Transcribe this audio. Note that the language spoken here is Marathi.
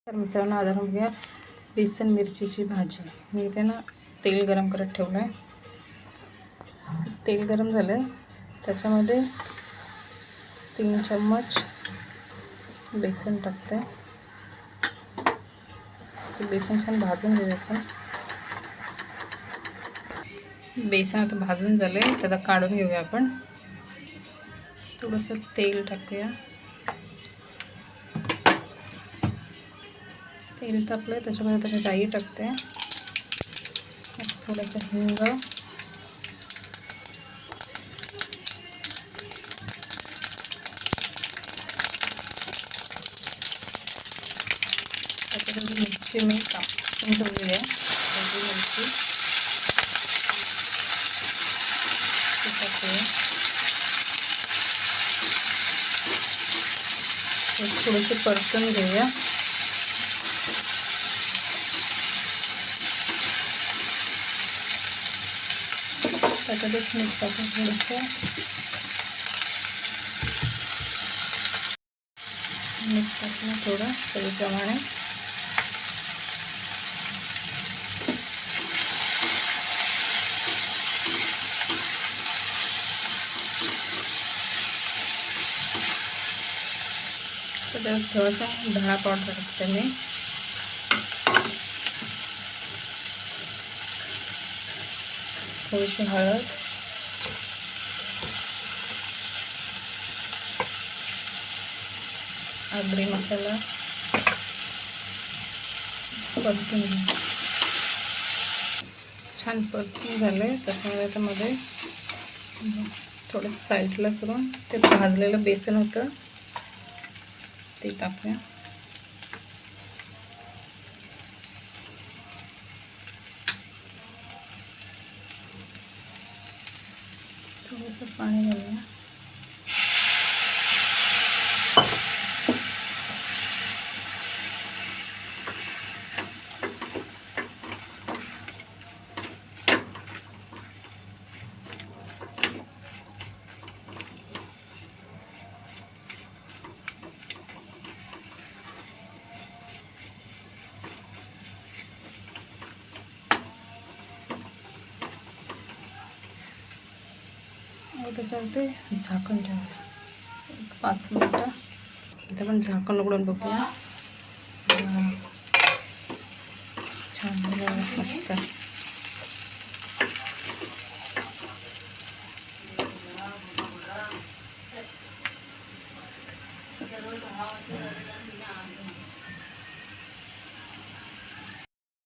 तर मित्रांनो, आज आपण बघूया बेसन मिरचीची भाजी. मी इथे ना तेल गरम करत ठेवलं आहे. तेल गरम झालं आहे, त्याच्यामध्ये 3 चम्मच बेसन टाकते. ते बेसन छान भाजून घेऊया आपण. बेसन आता भाजून झालं आहे, त्याला काढून घेऊया आपण. थोडंसं तेल टाकूया. तेल तापलं आहे, त्याच्यामध्ये आता मी राई टाकते. थोडंसं हिंग, त्याच्यामध्ये मिरची मी कापून ठेवलेली आहे. मिरची थोडीशी परतून घेऊया. त्याच्यातच मीठ टाकून थोडंसं मीठ टाकून थोडं चवीप्रमाणे. त्याच्यात थोडासा धणा पावडर टाकते मी. थोडीशी हळद, आगरी मसाला परतून घ्या. छान परतून झाले. त्याच्यामध्ये त्यामध्ये थोडं साईडला करून ते भाजलेलं बेसन होतं ते टाकूया. थोडंसं पाणी घालूया. त्याच्यावरती झाकण ठेवूया 5 मिनटं. इथं पण झाकण उघडून बघूया. छान मस्त.